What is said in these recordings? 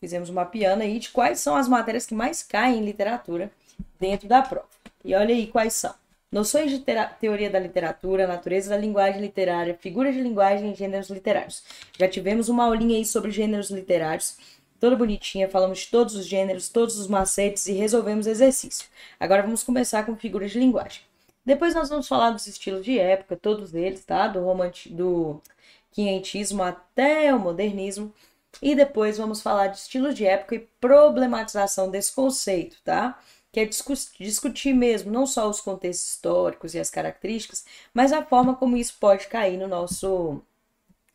Fizemos mapeando aí de quais são as matérias que mais caem em literatura dentro da prova. E olha aí quais são. Noções de teoria da literatura, natureza da linguagem literária, figuras de linguagem e gêneros literários. Já tivemos uma aulinha aí sobre gêneros literários, toda bonitinha, falamos de todos os gêneros, todos os macetes e resolvemos exercício. Agora vamos começar com figuras de linguagem. Depois nós vamos falar dos estilos de época, todos eles, tá? Do quinhentismo até o modernismo. E depois vamos falar de estilos de época e problematização desse conceito, tá? Que é discutir mesmo não só os contextos históricos e as características, mas a forma como isso pode cair no nosso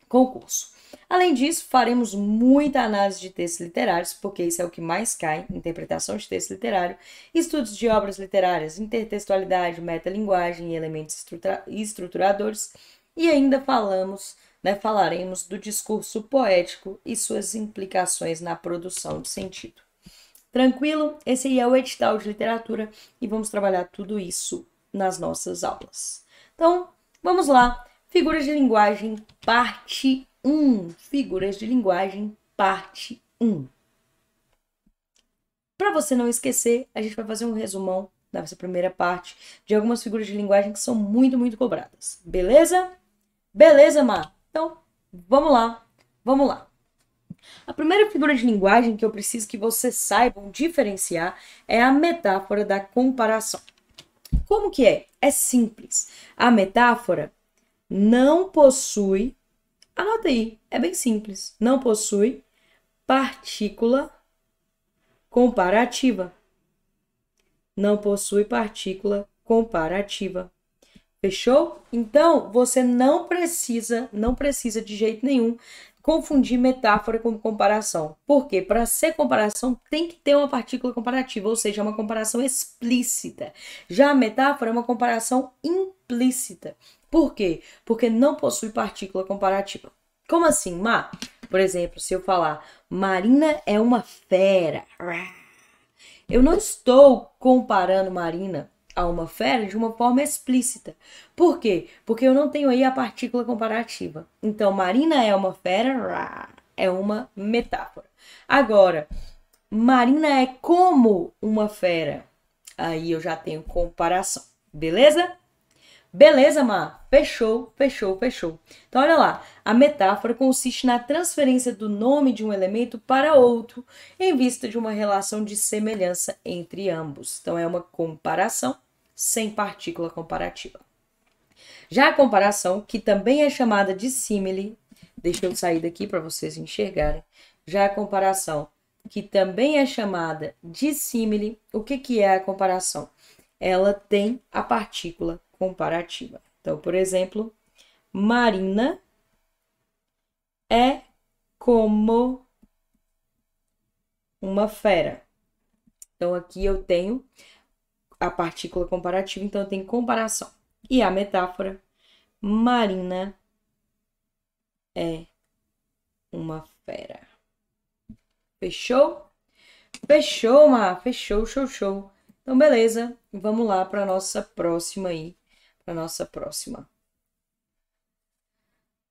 concurso. Além disso, faremos muita análise de textos literários, porque isso é o que mais cai, interpretação de texto literário, estudos de obras literárias, intertextualidade, metalinguagem e elementos estruturadores, e ainda falaremos do discurso poético e suas implicações na produção de sentido. Tranquilo? Esse aí é o edital de literatura e vamos trabalhar tudo isso nas nossas aulas. Então, vamos lá. Figuras de linguagem, parte 1. Figuras de linguagem, parte 1. Para você não esquecer, a gente vai fazer um resumão nessa primeira parte de algumas figuras de linguagem que são muito, muito cobradas. Beleza? Beleza, Mar? Então, vamos lá. Vamos lá. A primeira figura de linguagem que eu preciso que vocês saibam diferenciar é a metáfora da comparação. Como que é? É simples. A metáfora não possui, anota aí, é bem simples, não possui partícula comparativa. Não possui partícula comparativa. Fechou? Então, você não precisa de jeito nenhum confundir metáfora com comparação. Por quê? Para ser comparação, tem que ter uma partícula comparativa, ou seja, uma comparação explícita. Já a metáfora é uma comparação implícita. Por quê? Porque não possui partícula comparativa. Como assim, Má? Por exemplo, se eu falar, Marina é uma fera. Eu não estou comparando Marina a uma fera de uma forma explícita. Por quê? Porque eu não tenho aí a partícula comparativa. Então, Marina é uma fera, é uma metáfora. Agora, Marina é como uma fera. Aí eu já tenho comparação. Beleza? Beleza, Má? Fechou, fechou, fechou. Então, olha lá. A metáfora consiste na transferência do nome de um elemento para outro em vista de uma relação de semelhança entre ambos. Então, é uma comparação sem partícula comparativa. Já a comparação, que também é chamada de símile, deixa eu sair daqui para vocês enxergarem. Já a comparação, que também é chamada de símile, o que é a comparação? Ela tem a partícula comparativa. Então, por exemplo, Marina é como uma fera. Então, aqui eu tenho a partícula comparativa, então eu tenho comparação. E a metáfora, Marina é uma fera. Fechou? Fechou, Mar? Fechou, show, show. Então, beleza. Vamos lá para a nossa próxima aí. Para a nossa próxima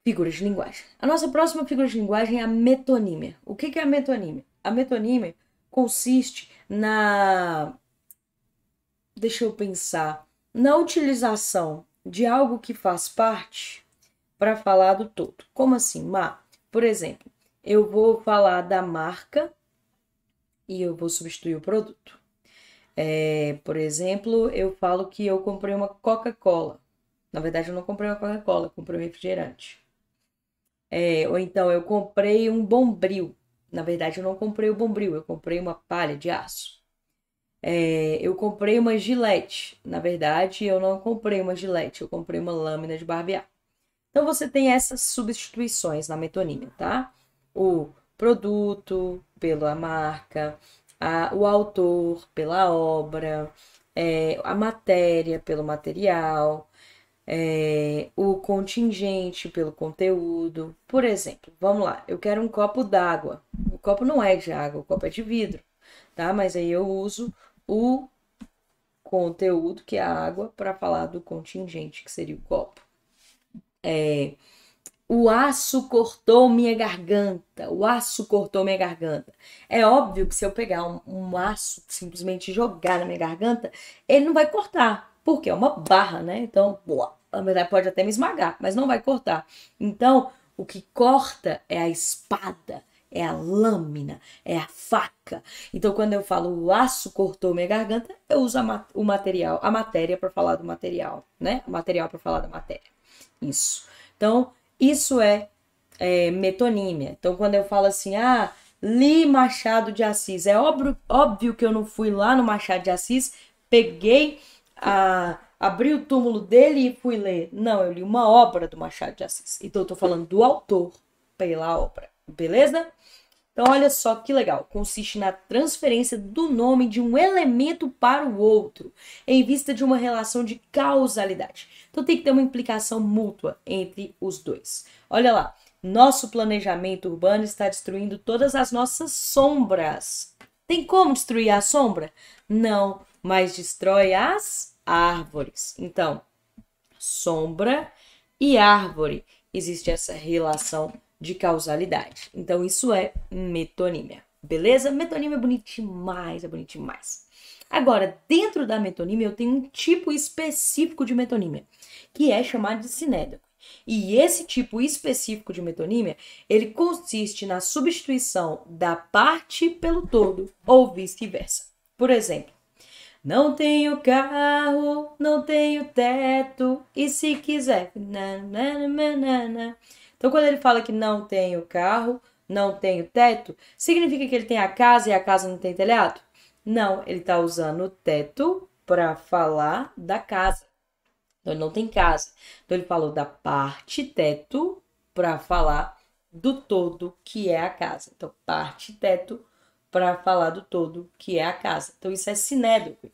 figura de linguagem. A nossa próxima figura de linguagem é a metonímia. O que é a metonímia? A metonímia consiste na... Deixa eu pensar. Na utilização de algo que faz parte para falar do todo. Como assim, Má? Por exemplo, eu vou falar da marca e eu vou substituir o produto. Por exemplo, eu falo que eu comprei uma Coca-Cola. Na verdade, eu não comprei uma Coca-Cola, eu comprei um refrigerante. Ou então, eu comprei um Bombril. Na verdade, eu não comprei o Bombril, eu comprei uma palha de aço. Eu comprei uma Gillette. Na verdade, eu não comprei uma Gillette, eu comprei uma lâmina de barbear. Então, você tem essas substituições na metonímia, tá? O produto pela marca, o autor pela obra, a matéria pelo material, o contingente pelo conteúdo. Por exemplo, vamos lá, eu quero um copo d'água. O copo não é de água, o copo é de vidro, tá? Mas aí eu uso o conteúdo, que é a água, para falar do contingente, que seria o copo. O aço cortou minha garganta. O aço cortou minha garganta. É óbvio que se eu pegar um aço, simplesmente jogar na minha garganta, ele não vai cortar. Porque é uma barra, né? Então, na verdade, pode até me esmagar, mas não vai cortar. Então, o que corta é a espada, é a lâmina, é a faca. Então, quando eu falo o aço cortou minha garganta, eu uso o material, a matéria para falar do material, né? O material para falar da matéria. Isso. Então, isso é metonímia. Então, quando eu falo assim, li Machado de Assis, é óbvio que eu não fui lá no Machado de Assis, peguei, abri o túmulo dele e fui ler. Não, eu li uma obra do Machado de Assis. Então, eu tô falando do autor pela obra. Beleza? Então, olha só que legal. Consiste na transferência do nome de um elemento para o outro, em vista de uma relação de causalidade. Então, tem que ter uma implicação mútua entre os dois. Olha lá. Nosso planejamento urbano está destruindo todas as nossas sombras. Tem como destruir a sombra? Não, mas destrói as árvores. Então, sombra e árvore. Existe essa relação de causalidade. Então, isso é metonímia. Beleza? Metonímia é bonito demais, é bonito demais. Agora, dentro da metonímia, eu tenho um tipo específico de metonímia, que é chamado de sinédrico. E esse tipo específico de metonímia, ele consiste na substituição da parte pelo todo, ou vice-versa. Por exemplo, não tenho carro, não tenho teto, e se quiser... Então, quando ele fala que não tenho carro, não tenho teto, significa que ele tem a casa e a casa não tem telhado? Não, ele está usando o teto para falar da casa. Então, ele não tem casa. Então, ele falou da parte teto para falar do todo que é a casa. Então, parte teto para falar do todo que é a casa. Então, isso é sinédrico.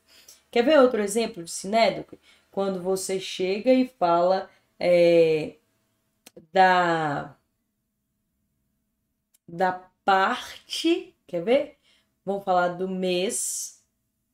Quer ver outro exemplo de sinédrico? Quando você chega e fala da parte, quer ver? Vamos falar do mês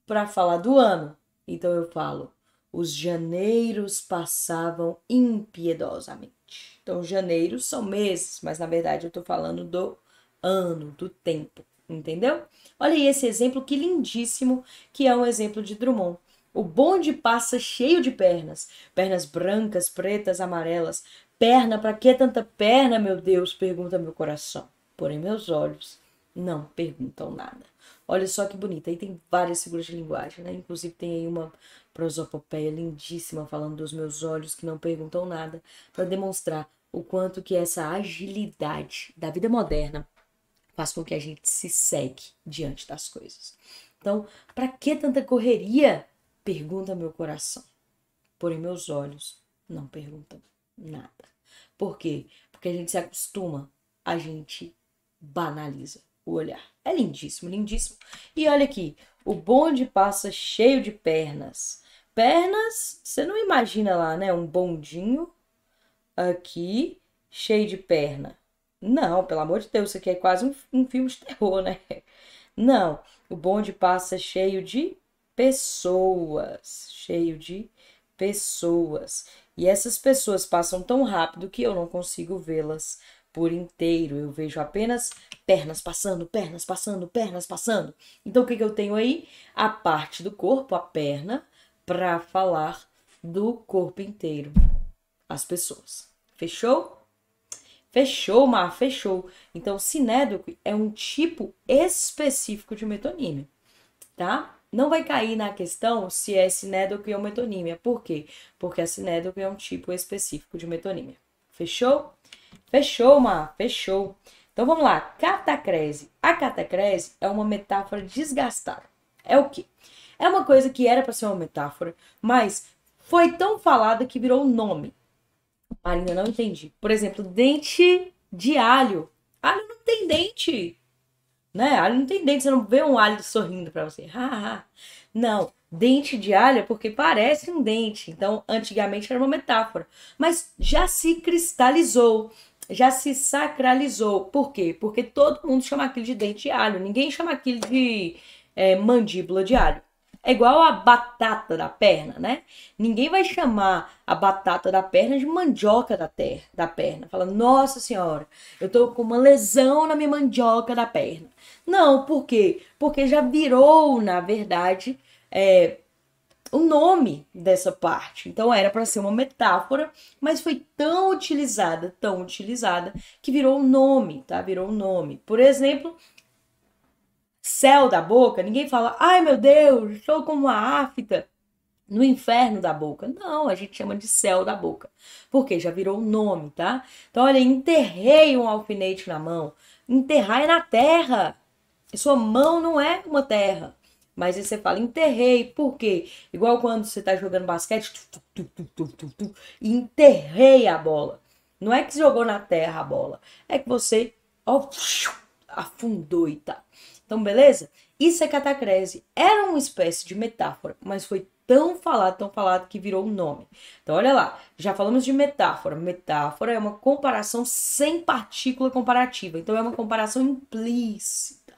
para falar do ano. Então eu falo, os janeiros passavam impiedosamente. Então, janeiros são meses, mas na verdade eu tô falando do ano, do tempo, entendeu? Olha aí esse exemplo que lindíssimo, que é um exemplo de Drummond. O bonde passa cheio de pernas, pernas brancas, pretas, amarelas. Perna, pra que tanta perna, meu Deus? Pergunta meu coração. Porém, meus olhos não perguntam nada. Olha só que bonita. Aí tem várias figuras de linguagem, né? Inclusive tem aí uma prosopopeia lindíssima falando dos meus olhos que não perguntam nada, para demonstrar o quanto que essa agilidade da vida moderna faz com que a gente se segue diante das coisas. Então, para que tanta correria? Pergunta meu coração. Porém, meus olhos não perguntam nada. Por quê? Porque a gente se acostuma, a gente banaliza o olhar. É lindíssimo, lindíssimo. E olha aqui, o bonde passa cheio de pernas. Pernas, você não imagina lá, né? Um bondinho aqui, cheio de perna. Não, pelo amor de Deus, isso aqui é quase um filme de terror, né? Não, o bonde passa cheio de pessoas. Cheio de pessoas. E essas pessoas passam tão rápido que eu não consigo vê-las por inteiro. Eu vejo apenas pernas passando, pernas passando, pernas passando. Então, o que eu tenho aí? A parte do corpo, a perna, para falar do corpo inteiro. As pessoas. Fechou? Fechou, Mar, fechou. Então, sinédrico é um tipo específico de metonímia, tá? Não vai cair na questão se é sinédrico ou metonímia. Por quê? Porque a sinédrico é um tipo específico de metonímia. Fechou? Fechou, Mar, fechou. Então, vamos lá. Catacrese. A catacrese é uma metáfora desgastada. É o quê? É uma coisa que era para ser uma metáfora, mas foi tão falada que virou um nome. Marina, não entendi. Por exemplo, dente de alho. Alho não tem dente, né? Alho não tem dente. Você não vê um alho sorrindo pra você. Não, dente de alho é porque parece um dente. Então, antigamente era uma metáfora. Mas já se cristalizou, já se sacralizou. Por quê? Porque todo mundo chama aquilo de dente de alho. Ninguém chama aquilo de mandíbula de alho. É igual a batata da perna, né? Ninguém vai chamar a batata da perna de mandioca da perna. Fala, nossa senhora, eu tô com uma lesão na minha mandioca da perna. Não, por quê? Porque já virou, na verdade, o nome dessa parte. Então era para ser uma metáfora, mas foi tão utilizada, que virou um nome, tá? Virou um nome. Por exemplo, céu da boca, ninguém fala, ai meu Deus, estou como uma afta no inferno da boca. Não, a gente chama de céu da boca. Porque já virou um nome, tá? Então, olha, enterrei um alfinete na mão. Enterrar é na terra. E sua mão não é uma terra. Mas aí você fala, enterrei. Por quê? Igual quando você tá jogando basquete, e enterrei a bola. Não é que você jogou na terra a bola. É que você, ó, afundou e tá. Então, beleza? Isso é catacrese. Era uma espécie de metáfora, mas foi tão falado que virou um nome. Então, olha lá, já falamos de metáfora. Metáfora é uma comparação sem partícula comparativa. Então, é uma comparação implícita.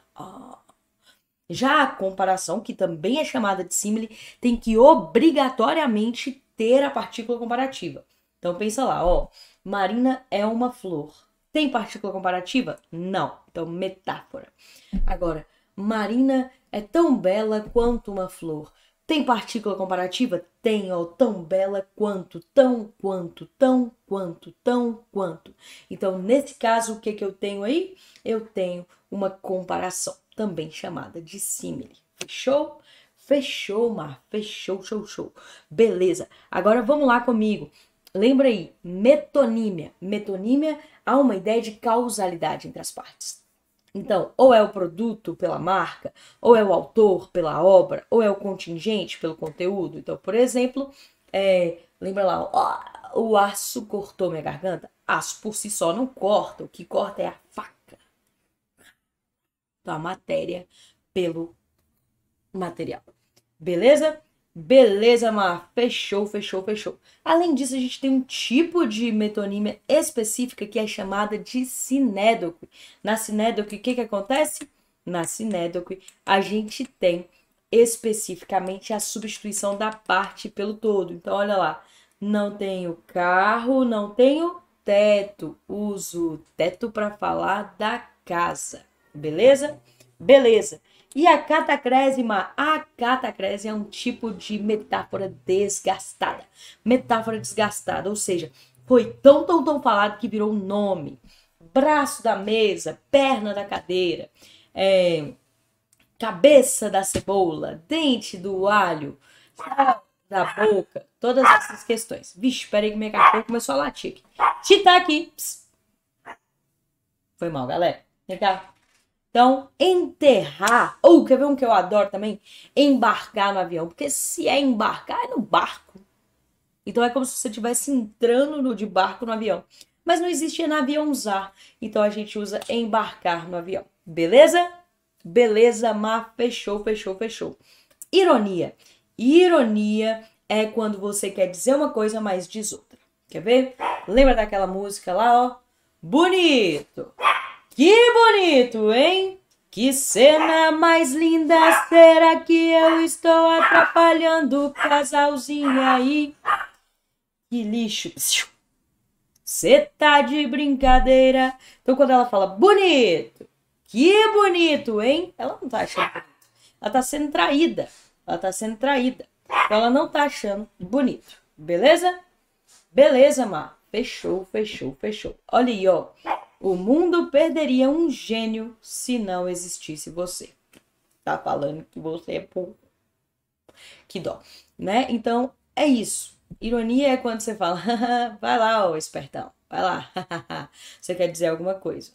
Já a comparação, que também é chamada de símile, tem que obrigatoriamente ter a partícula comparativa. Então, pensa lá, ó. Marina é uma flor. Tem partícula comparativa? Não. Então, metáfora. Agora, Marina é tão bela quanto uma flor. Tem partícula comparativa? Tem, ó, tão bela quanto, tão quanto, tão quanto, tão quanto. Então, nesse caso, o que que eu tenho aí? Eu tenho uma comparação, também chamada de símile. Fechou? Fechou, Mar. Fechou, show, show. Beleza. Agora vamos lá comigo. Lembra aí, metonímia. Metonímia há uma ideia de causalidade entre as partes. Então, ou é o produto pela marca, ou é o autor pela obra, ou é o contingente pelo conteúdo. Então, por exemplo, lembra lá, ó, o aço cortou minha garganta? Aço por si só não corta, o que corta é a faca. Então, a matéria pelo material. Beleza? Beleza, Mar. Fechou, fechou, fechou. Além disso, a gente tem um tipo de metonímia específica que é chamada de sinédoque. Na sinédoque, o que que acontece? Na sinédoque, a gente tem especificamente a substituição da parte pelo todo. Então, olha lá. Não tenho carro, não tenho teto. Uso teto para falar da casa. Beleza? Beleza. E a catacrésima? A catacrese é um tipo de metáfora desgastada. Metáfora desgastada, ou seja, foi tão falado que virou um nome. Braço da mesa, perna da cadeira, cabeça da cebola, dente do alho, da boca, todas essas questões. Vixe, peraí que minha cachorra começou a latir aqui. Tita aqui. Psst. Foi mal, galera. Vem cá. Então, enterrar, ou quer ver um que eu adoro também? Embarcar no avião, porque se é embarcar, é no barco. Então é como se você estivesse entrando de barco no avião. Mas não existia naviãozar, então a gente usa embarcar no avião. Beleza? Beleza, Mar, fechou, fechou, fechou. Ironia. Ironia é quando você quer dizer uma coisa, mas diz outra. Quer ver? Lembra daquela música lá, ó? Bonito! Que bonito, hein? Que cena mais linda, será que eu estou atrapalhando o casalzinho aí? Que lixo. Cê tá de brincadeira. Então quando ela fala bonito, que bonito, hein? Ela não tá achando bonito. Ela tá sendo traída. Ela tá sendo traída. Então ela não tá achando bonito. Beleza? Beleza, Mar. Fechou, fechou, fechou. Olha aí, ó. O mundo perderia um gênio se não existisse você. Tá falando que você é pouco. Que dó, né? Então, é isso. Ironia é quando você fala, vai lá, ô espertão, vai lá. Você quer dizer alguma coisa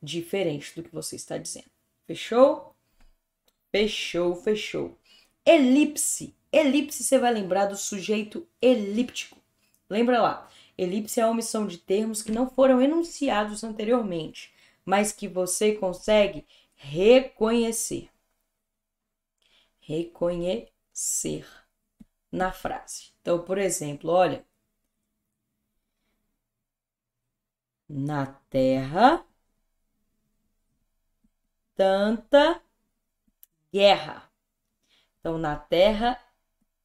diferente do que você está dizendo. Fechou? Fechou, fechou. Elipse. Elipse, você vai lembrar do sujeito elíptico. Lembra lá. Elipse é a omissão de termos que não foram enunciados anteriormente, mas que você consegue reconhecer. Reconhecer na frase. Então, por exemplo, olha. Na terra, tanta guerra. Então, na terra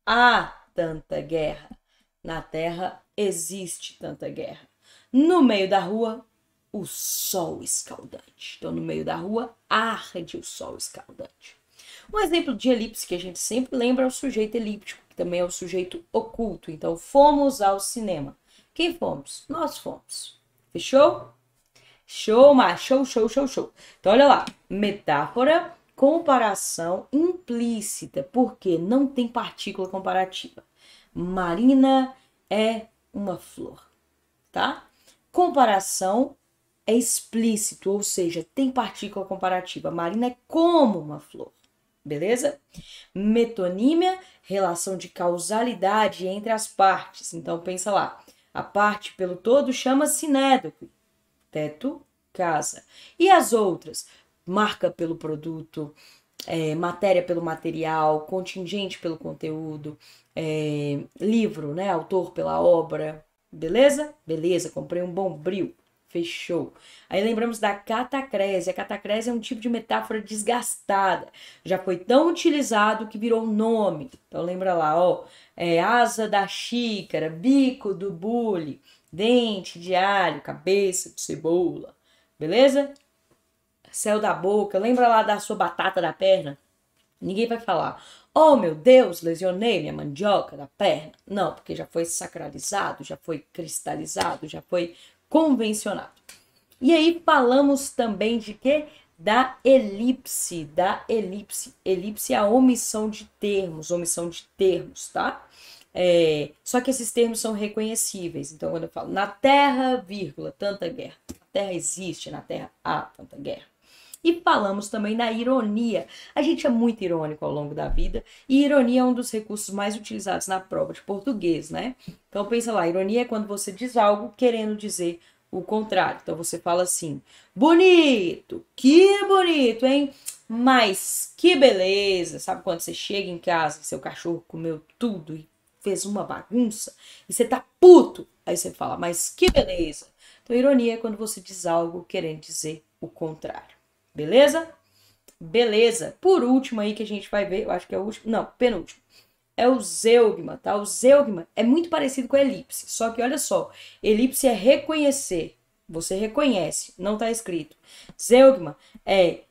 há tanta guerra. Na terra existe tanta guerra. No meio da rua, o sol escaldante. Então, no meio da rua, arde o sol escaldante. Um exemplo de elipse que a gente sempre lembra é o sujeito elíptico, que também é o sujeito oculto. Então, fomos ao cinema. Quem fomos? Nós fomos. Fechou? Show, mas show. Então, olha lá. Metáfora, comparação implícita, porque não tem partícula comparativa. Marina é uma flor, tá? Comparação é explícito, ou seja, tem partícula comparativa. Marina é como uma flor, beleza? Metonímia, relação de causalidade entre as partes. Então, pensa lá. A parte pelo todo chama-se sinédoque. Teto, casa. E as outras? Marca pelo produto, matéria pelo material, contingente pelo conteúdo, livro, né? Autor pela obra. Beleza? Beleza, comprei um bombril. Fechou. Aí lembramos da catacrese. A catacrese é um tipo de metáfora desgastada. Já foi tão utilizado que virou nome. Então lembra lá, ó. Asa da xícara, bico do bule, dente de alho, cabeça de cebola. Beleza? Céu da boca. Lembra lá da sua batata da perna? Ninguém vai falar, oh meu Deus, lesionei minha mandioca da perna. Não, porque já foi sacralizado, já foi cristalizado, já foi convencionado. E aí falamos também de quê? Da elipse, Elipse é a omissão de termos, tá? Só que esses termos são reconhecíveis. Então, quando eu falo na Terra, vírgula, tanta guerra. Na Terra existe, na Terra há tanta guerra. E falamos também da ironia. A gente é muito irônico ao longo da vida. E ironia é um dos recursos mais utilizados na prova de português, né? Então pensa lá, ironia é quando você diz algo querendo dizer o contrário. Então você fala assim, bonito, que bonito, hein? Mas que beleza. Sabe quando você chega em casa e seu cachorro comeu tudo e fez uma bagunça? E você tá puto. Aí você fala, mas que beleza. Então ironia é quando você diz algo querendo dizer o contrário. Beleza? Beleza. Por último aí que a gente vai ver, eu acho que é o último, não, penúltimo. É o zeugma, tá? O zeugma é muito parecido com a elipse, só que olha só, elipse é reconhecer, você reconhece, não tá escrito. Zeugma é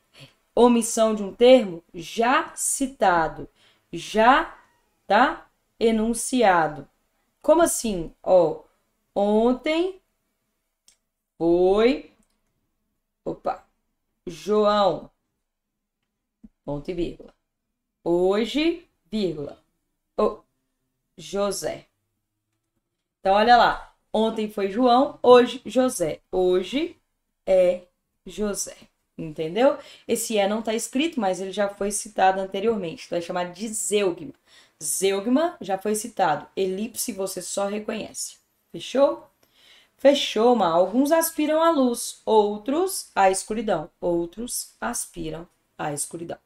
omissão de um termo já citado, já, tá? Enunciado. Como assim? Ó, ontem foi, João, ponto e vírgula. Hoje, vírgula. José. Então, olha lá. Ontem foi João, hoje, José. Hoje é José. Entendeu? Esse não está escrito, mas ele já foi citado anteriormente. Então, é chamado de zeugma. Zeugma já foi citado. Elipse você só reconhece. Fechou? Fechou, mas alguns aspiram à luz, outros à escuridão. Outros aspiram à escuridão.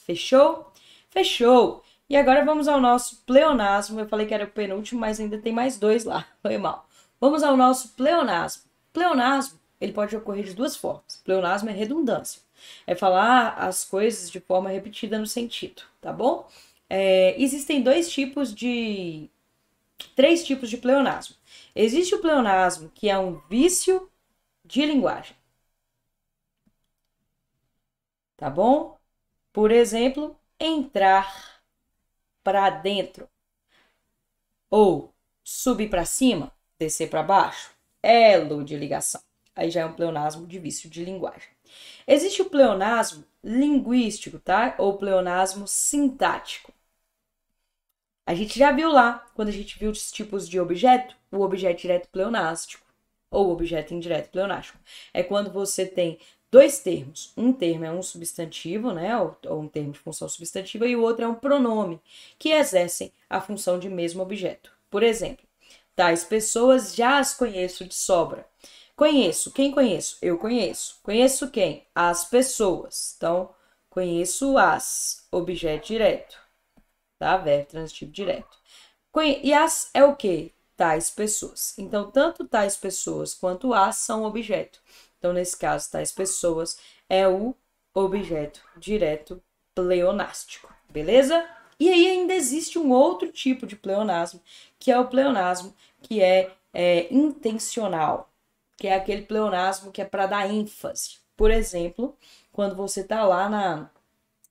Fechou? Fechou! E agora vamos ao nosso pleonasmo. Eu falei que era o penúltimo, mas ainda tem mais dois lá. Foi mal. Vamos ao nosso pleonasmo. Pleonasmo, ele pode ocorrer de duas formas. Pleonasmo é redundância. É falar as coisas de forma repetida no sentido, tá bom? Existem três tipos de pleonasmo. Existe o pleonasmo, que é um vício de linguagem. Tá bom? Por exemplo, entrar para dentro. Ou subir para cima, descer para baixo. Elo de ligação. Aí já é um pleonasmo de vício de linguagem. Existe o pleonasmo linguístico, tá? Ou pleonasmo sintático. A gente já viu lá, quando a gente viu os tipos de objeto, o objeto direto pleonástico ou objeto indireto pleonástico. É quando você tem dois termos. Um termo é um substantivo, né, ou um termo de função substantiva, e o outro é um pronome, que exercem a função de mesmo objeto. Por exemplo, tais pessoas já as conheço de sobra. Conheço. Quem conheço? Eu conheço. Conheço quem? As pessoas. Então, conheço as. Objeto direto. Tá? Verbo transitivo direto. E as é o quê? Tais pessoas. Então, tanto tais pessoas quanto as são objeto. Então, nesse caso, tais pessoas é o objeto direto pleonástico. beleza? E aí ainda existe um outro tipo de pleonasmo, que é o pleonasmo que é intencional, que é aquele pleonasmo que é para dar ênfase. Por exemplo, quando você tá lá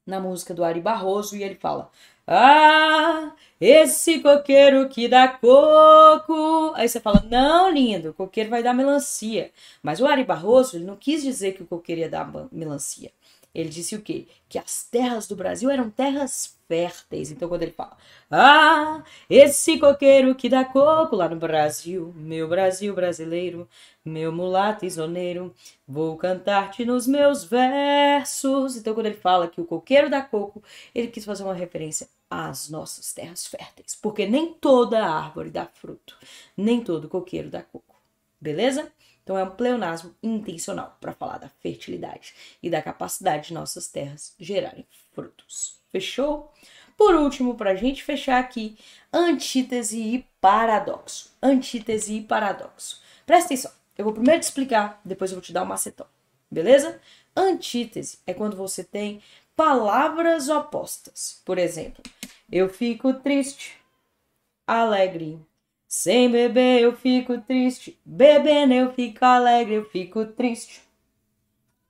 na música do Ari Barroso e ele fala: ah, esse coqueiro que dá coco. Aí você fala: não, lindo, o coqueiro vai dar melancia. Mas o Ari Barroso, ele não quis dizer que o coqueiro ia dar melancia. Ele disse o quê? Que as terras do Brasil eram terras férteis. Então, quando ele fala: ah, esse coqueiro que dá coco lá no Brasil, meu Brasil brasileiro, meu mulato isoneiro, vou cantar-te nos meus versos. Então, quando ele fala que o coqueiro dá coco, ele quis fazer uma referência às nossas terras férteis. Porque nem toda árvore dá fruto, nem todo coqueiro dá coco. Beleza? Então, é um pleonasmo intencional para falar da fertilidade e da capacidade de nossas terras gerarem frutos. Fechou? Por último, para a gente fechar aqui, antítese e paradoxo. Antítese e paradoxo. Presta atenção. Eu vou primeiro te explicar, depois eu vou te dar um macetão. Beleza? Antítese é quando você tem palavras opostas. Por exemplo, eu fico triste, alegre. Sem beber eu fico triste, bebendo eu fico alegre, eu fico triste,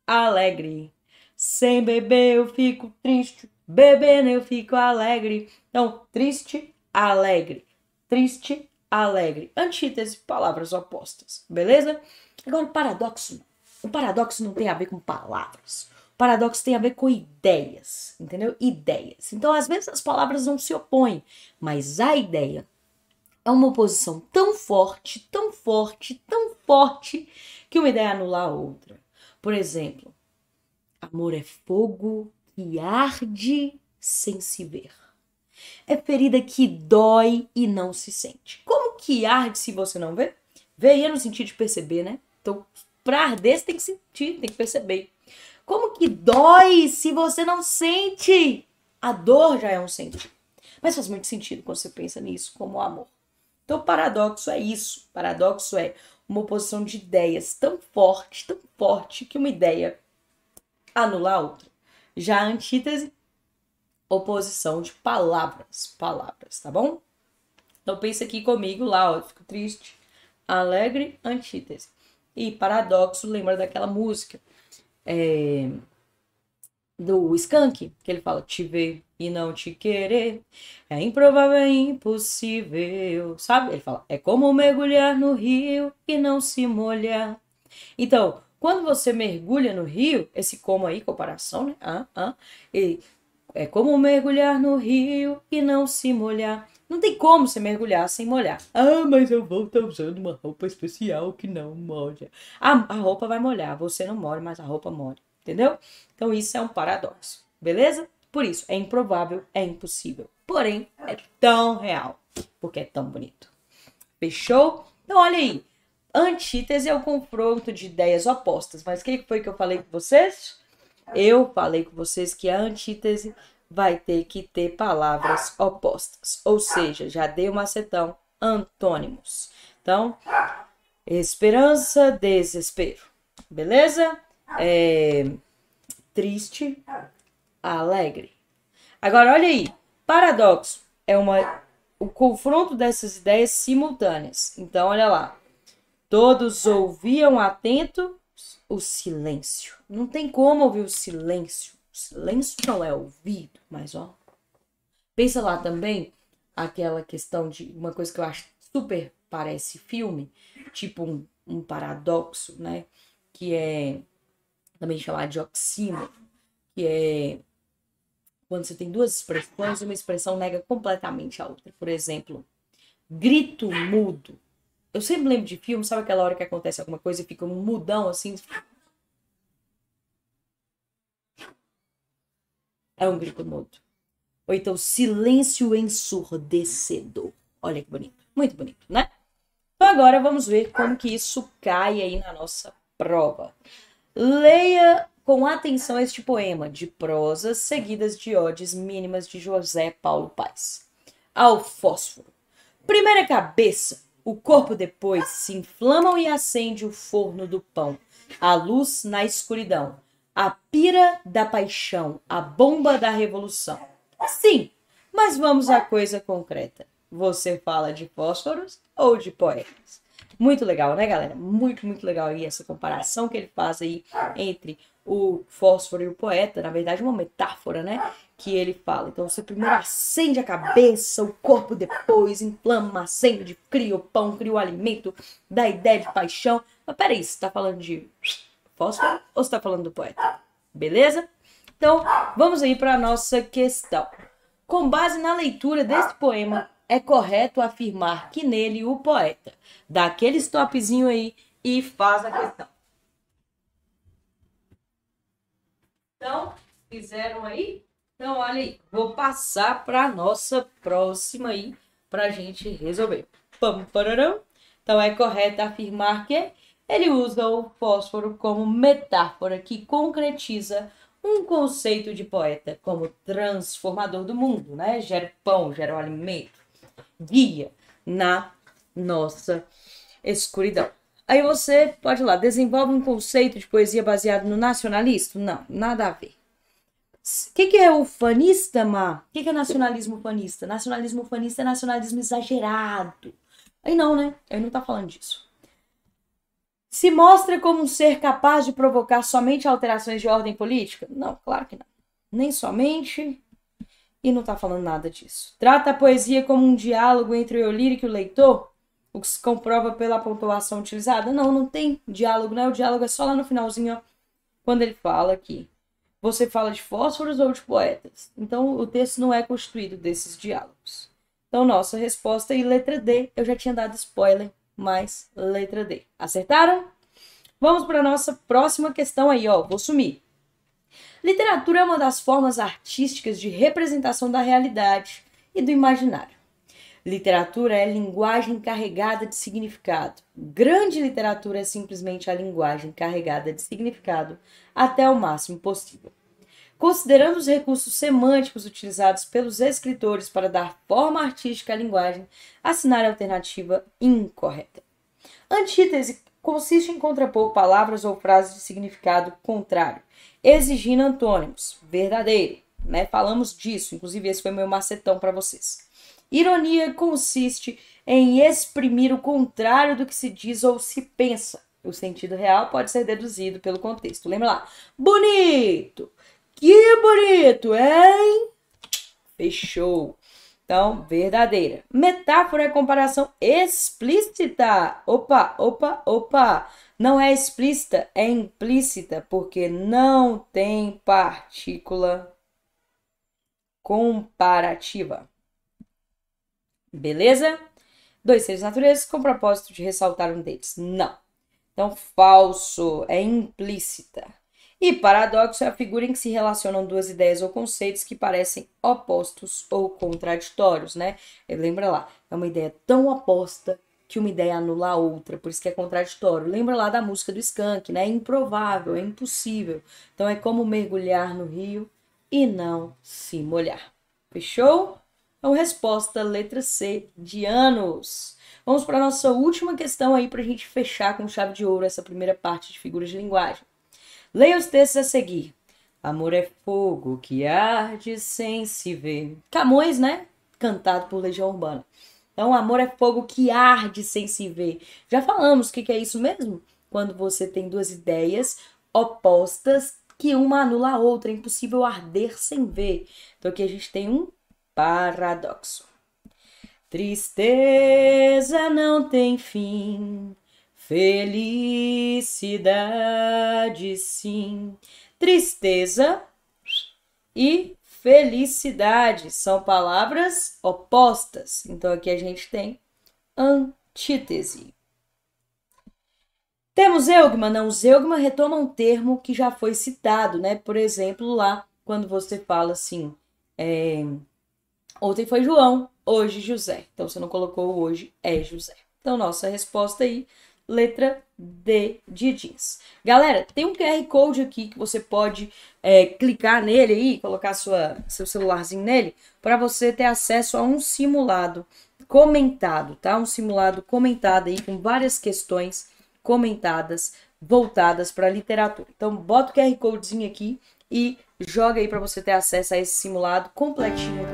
alegre. Sem beber eu fico triste, bebendo eu fico alegre. Então, triste, alegre, triste, alegre. Antítese, palavras opostas, beleza? Agora, o paradoxo não tem a ver com palavras. O paradoxo tem a ver com ideias, entendeu? Ideias. Então, às vezes as palavras não se opõem, mas a ideia é uma oposição tão forte, tão forte, tão forte, que uma ideia anula a outra. Por exemplo, amor é fogo que arde sem se ver. É ferida que dói e não se sente. Como que arde se você não vê? Ver aí é no sentido de perceber, né? Então, pra arder, você tem que sentir, tem que perceber. Como que dói se você não sente? A dor já é um sentir. Mas faz muito sentido quando você pensa nisso como amor. Então, paradoxo é isso. Paradoxo é uma oposição de ideias tão forte, que uma ideia anula a outra. Já a antítese, oposição de palavras, tá bom? Então, pensa aqui comigo lá, ó, eu fico triste, alegre, antítese. E paradoxo, lembra daquela música do Skank, que ele fala: te ver e não te querer é improvável, é impossível, sabe? Ele fala: é como mergulhar no rio e não se molhar. Então, quando você mergulha no rio, esse como aí, comparação, né? É como mergulhar no rio e não se molhar. Não tem como você mergulhar sem molhar. Ah, mas eu vou estar usando uma roupa especial que não molha. A roupa vai molhar, você não molha, mas a roupa molha. Entendeu? Então isso é um paradoxo, beleza? Por isso, é improvável, é impossível. Porém, é tão real, porque é tão bonito. Fechou? Então olha aí, antítese é o confronto de ideias opostas. Mas o que foi que eu falei com vocês? Eu falei com vocês que a antítese vai ter que ter palavras opostas. Ou seja, já dei um macetão, antônimos. Então, esperança, desespero. Beleza? Triste, alegre. Agora, olha aí. Paradoxo é o confronto dessas ideias simultâneas. Então, olha lá. Todos ouviam atentos o silêncio. Não tem como ouvir o silêncio. O silêncio não é ouvido, mas ó. Pensa lá também aquela questão de uma coisa que eu acho super parece filme, tipo um paradoxo, né? Que é também chamado de oxímoron, que é quando você tem duas expressões, uma expressão nega completamente a outra. Por exemplo, grito mudo. Eu sempre lembro de filme, sabe aquela hora que acontece alguma coisa e fica um mudão assim? É um grito mudo. Ou então silêncio ensurdecedor. Olha que bonito. Muito bonito, né? Então agora vamos ver como que isso cai aí na nossa prova. Leia com atenção este poema de prosas seguidas de odes mínimas de José Paulo Paes. Ao fósforo. Primeira cabeça, o corpo depois se inflamam e acende o forno do pão. A luz na escuridão. A pira da paixão, a bomba da revolução. Sim, mas vamos à coisa concreta. Você fala de fósforos ou de poetas? Muito legal, né, galera? Muito, muito legal aí essa comparação que ele faz aí entre o fósforo e o poeta. Na verdade, uma metáfora, né? Que ele fala. Então, você primeiro acende a cabeça, o corpo depois inflama, acende, cria o pão, cria o alimento, dá ideia de paixão. Mas peraí, você tá falando de fósforo ou você tá falando do poeta? Beleza? Então, vamos aí para a nossa questão. Com base na leitura desse poema, é correto afirmar que nele o poeta dá aquele stopzinho aí e faz a questão. Então, fizeram aí? Então, olha aí, vou passar para a nossa próxima aí para a gente resolver. Pam, pararam. Então, é correto afirmar que ele usa o fósforo como metáfora que concretiza um conceito de poeta como transformador do mundo, né? Gera pão, gera o alimento, guia na nossa escuridão. Aí você pode ir lá, desenvolve um conceito de poesia baseado no nacionalismo? Não, nada a ver. O que é o fanista, Má? O que é nacionalismo fanista? Nacionalismo fanista é nacionalismo exagerado. Aí não, né? Aí não tá falando disso. Se mostra como um ser capaz de provocar somente alterações de ordem política? Não, claro que não. Nem somente, e não tá falando nada disso. Trata a poesia como um diálogo entre o eu lírico e o leitor? O que se comprova pela pontuação utilizada? Não, não tem diálogo, né? O diálogo é só lá no finalzinho, ó, quando ele fala aqui. Você fala de fósforos ou de poetas? Então, o texto não é constituído desses diálogos. Então, nossa resposta aí, letra D. Eu já tinha dado spoiler, mas letra D. Acertaram? Vamos para a nossa próxima questão aí, ó. Vou sumir. Literatura é uma das formas artísticas de representação da realidade e do imaginário. Literatura é linguagem carregada de significado. Grande literatura é simplesmente a linguagem carregada de significado até o máximo possível. Considerando os recursos semânticos utilizados pelos escritores para dar forma artística à linguagem, assinar a alternativa incorreta. Antítese consiste em contrapor palavras ou frases de significado contrário, exigindo antônimos. Verdadeiro, né? Falamos disso, inclusive esse foi meu macetão para vocês. Ironia consiste em exprimir o contrário do que se diz ou se pensa. O sentido real pode ser deduzido pelo contexto. Lembra lá? Bonito! Que bonito, hein? Fechou. Então, verdadeira. Metáfora é comparação explícita. Opa. Não é explícita, é implícita, porque não tem partícula comparativa. Beleza? Dois seres naturezas com propósito de ressaltar um deles. Não. Então, falso, é implícita. E paradoxo é a figura em que se relacionam duas ideias ou conceitos que parecem opostos ou contraditórios, né? Lembra lá, é uma ideia tão oposta que uma ideia anula a outra, por isso que é contraditório. Lembra lá da música do Skank, né? É improvável, é impossível. Então é como mergulhar no rio e não se molhar. Fechou? Então, resposta letra C de anos. Vamos para a nossa última questão aí para a gente fechar com chave de ouro essa primeira parte de figuras de linguagem. Leia os textos a seguir. Amor é fogo que arde sem se ver. Camões, né? Cantado por Legião Urbana. Então, amor é fogo que arde sem se ver. Já falamos o que é isso mesmo? Quando você tem duas ideias opostas que uma anula a outra. É impossível arder sem ver. Então, aqui a gente tem um paradoxo. Tristeza não tem fim. Felicidade, sim. Tristeza e felicidade são palavras opostas. Então, aqui a gente tem antítese. Temos zeugma? Não, zeugma retoma um termo que já foi citado, né? Por exemplo, lá, quando você fala assim, ontem foi João, hoje José. Então, você não colocou hoje, é José. Então, nossa resposta aí, letra D de jeans. Galera, tem um QR Code aqui que você pode clicar nele aí, colocar seu celularzinho nele, para você ter acesso a um simulado comentado, tá? Um simulado comentado aí com várias questões comentadas, voltadas para a literatura. Então, bota o QR Codezinho aqui e joga aí para você ter acesso a esse simulado completinho.